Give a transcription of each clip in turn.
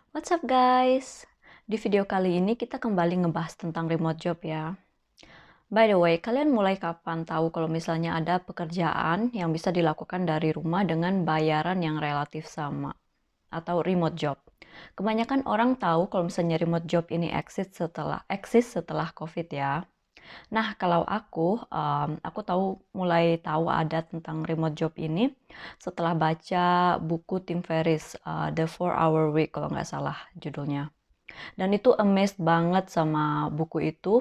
What's up guys? Di video kali ini kita kembali ngebahas tentang remote job ya. By the way, kalian mulai kapan tahu kalau misalnya ada pekerjaan yang bisa dilakukan dari rumah dengan bayaran yang relatif sama atau remote job? Kebanyakan orang tahu kalau misalnya remote job ini eksis setelah COVID ya. Nah, kalau aku mulai tahu ada tentang remote job ini setelah baca buku Tim Ferriss, The 4 Hour Week kalau nggak salah judulnya. Dan itu amazed banget sama buku itu.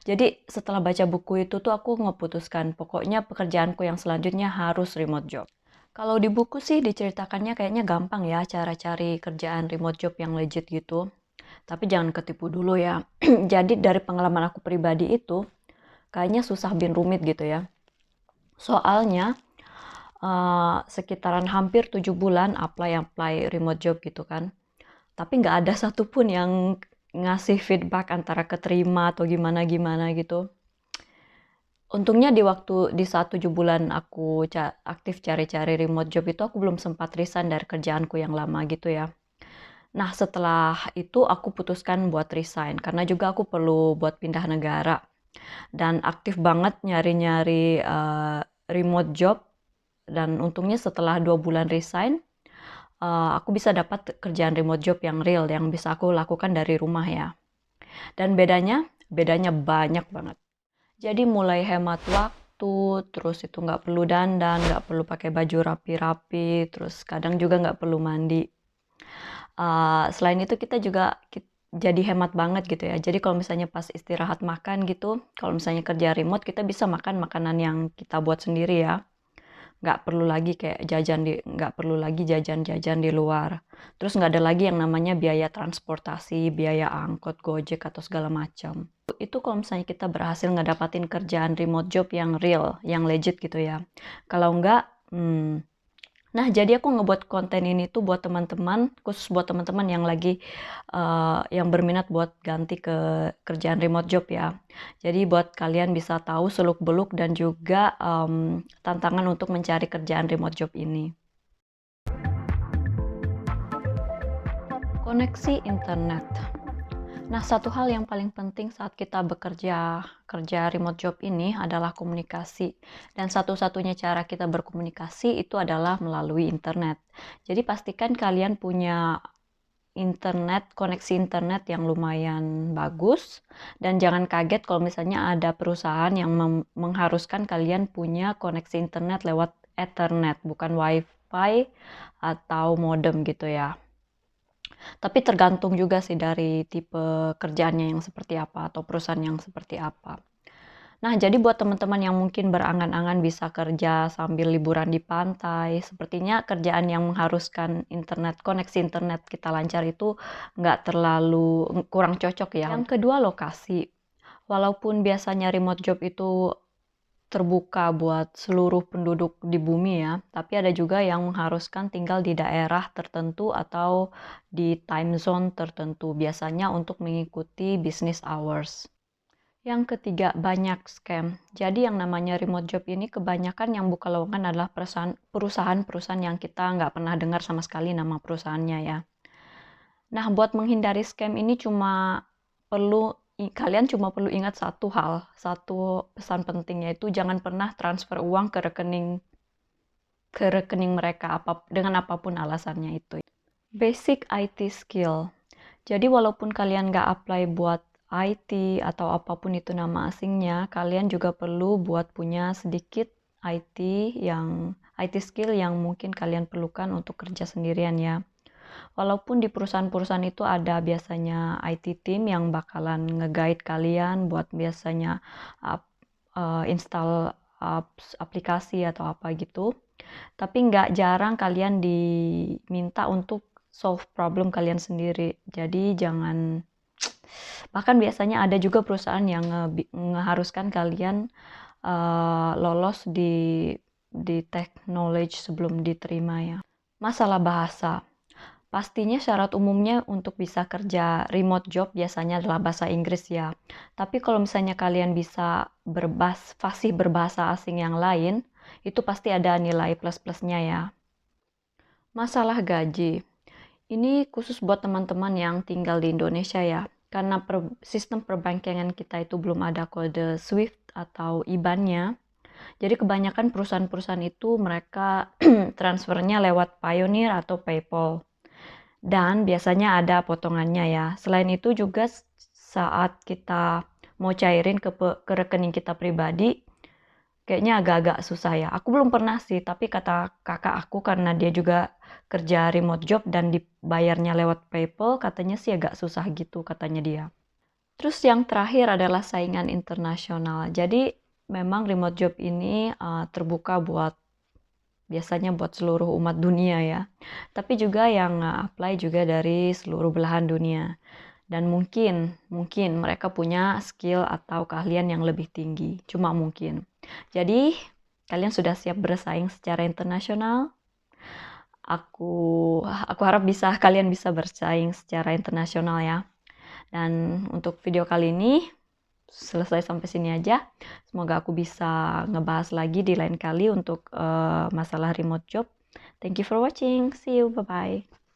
Jadi setelah baca buku itu tuh aku ngeputuskan pokoknya pekerjaanku yang selanjutnya harus remote job. Kalau di buku sih diceritakannya kayaknya gampang ya cara cari kerjaan remote job yang legit gitu. Tapi jangan ketipu dulu ya. Jadi dari pengalaman aku pribadi itu kayaknya susah bin rumit gitu ya. Soalnya sekitaran hampir 7 bulan apply remote job gitu kan. Tapi nggak ada satupun yang ngasih feedback antara keterima atau gimana-gimana gitu. Untungnya di saat 7 bulan aku aktif cari-cari remote job itu aku belum sempat resign dari kerjaanku yang lama gitu ya. Nah setelah itu aku putuskan buat resign karena juga aku perlu buat pindah negara. Dan aktif banget nyari-nyari remote job. Dan untungnya setelah 2 bulan resign, aku bisa dapat kerjaan remote job yang real, yang bisa aku lakukan dari rumah ya. Dan bedanya banyak banget. Jadi mulai hemat waktu, terus itu nggak perlu dandan, nggak perlu pakai baju rapi-rapi, terus kadang juga nggak perlu mandi. Selain itu kita juga jadi hemat banget gitu ya. Jadi kalau misalnya pas istirahat makan gitu, kalau misalnya kerja remote kita bisa makan makanan yang kita buat sendiri ya. Nggak perlu lagi jajan-jajan di luar. Terus nggak ada lagi yang namanya biaya transportasi, biaya angkot, gojek atau segala macam. Itu kalau misalnya kita berhasil ngedapatin kerjaan remote job yang real, yang legit gitu ya. Kalau nggak, nah jadi aku ngebuat konten ini tuh buat teman-teman, khusus buat teman-teman yang lagi yang berminat buat ganti ke kerjaan remote job ya. Jadi buat kalian bisa tahu seluk-beluk dan juga tantangan untuk mencari kerjaan remote job ini. Koneksi internet. Nah, satu hal yang paling penting saat kita kerja remote job ini adalah komunikasi. Dan satu-satunya cara kita berkomunikasi itu adalah melalui internet. Jadi pastikan kalian punya koneksi internet yang lumayan bagus, dan jangan kaget kalau misalnya ada perusahaan yang mengharuskan kalian punya koneksi internet lewat Ethernet, bukan WiFi atau modem gitu ya. Tapi tergantung juga sih dari tipe kerjaannya yang seperti apa atau perusahaan yang seperti apa. Nah, jadi buat teman-teman yang mungkin berangan-angan bisa kerja sambil liburan di pantai, sepertinya kerjaan yang mengharuskan koneksi internet kita lancar itu kurang cocok ya. Yang kedua, lokasi. Walaupun biasanya remote job itu terbuka buat seluruh penduduk di bumi ya, tapi ada juga yang mengharuskan tinggal di daerah tertentu atau di time zone tertentu, biasanya untuk mengikuti business hours. Yang ketiga, banyak scam. Jadi yang namanya remote job ini kebanyakan yang buka lowongan adalah perusahaan-perusahaan yang kita nggak pernah dengar sama sekali nama perusahaannya ya. Nah, buat menghindari scam ini kalian cuma perlu ingat satu pesan penting, yaitu jangan pernah transfer uang ke rekening mereka dengan apapun alasannya itu. Basic IT skill. Jadi walaupun kalian nggak apply buat IT atau apapun itu nama asingnya, kalian juga perlu buat punya sedikit IT skill yang mungkin kalian perlukan untuk kerja sendirian ya. Walaupun di perusahaan-perusahaan itu ada biasanya IT team yang bakalan nge-guide kalian buat biasanya install aplikasi atau apa gitu. Tapi nggak jarang kalian diminta untuk solve problem kalian sendiri. Jadi bahkan biasanya ada juga perusahaan yang ngeharuskan kalian lolos di tech knowledge sebelum diterima ya. Masalah bahasa. Pastinya syarat umumnya untuk bisa kerja remote job biasanya adalah bahasa Inggris ya. Tapi kalau misalnya kalian bisa fasih berbahasa asing yang lain, itu pasti ada nilai plus-plusnya ya. Masalah gaji. Ini khusus buat teman-teman yang tinggal di Indonesia ya. Karena sistem perbankangan kita itu belum ada kode SWIFT atau IBAN-nya. Jadi kebanyakan perusahaan-perusahaan itu mereka transfernya lewat Payoneer atau PayPal. Dan biasanya ada potongannya ya. Selain itu juga saat kita mau cairin ke rekening kita pribadi, kayaknya agak-agak susah ya. Aku belum pernah sih, tapi kata kakak aku karena dia juga kerja remote job dan dibayarnya lewat PayPal, katanya sih agak susah gitu katanya dia. Terus yang terakhir adalah saingan internasional. Jadi memang remote job ini terbuka biasanya buat seluruh umat dunia ya. Tapi juga yang apply juga dari seluruh belahan dunia. Dan mungkin mereka punya skill atau keahlian yang lebih tinggi. Cuma mungkin. Jadi, kalian sudah siap bersaing secara internasional? Aku harap kalian bisa bersaing secara internasional ya. Dan untuk video kali ini selesai sampai sini aja. Semoga aku bisa ngebahas lagi di lain kali untuk masalah remote job. Thank you for watching. See you. Bye-bye.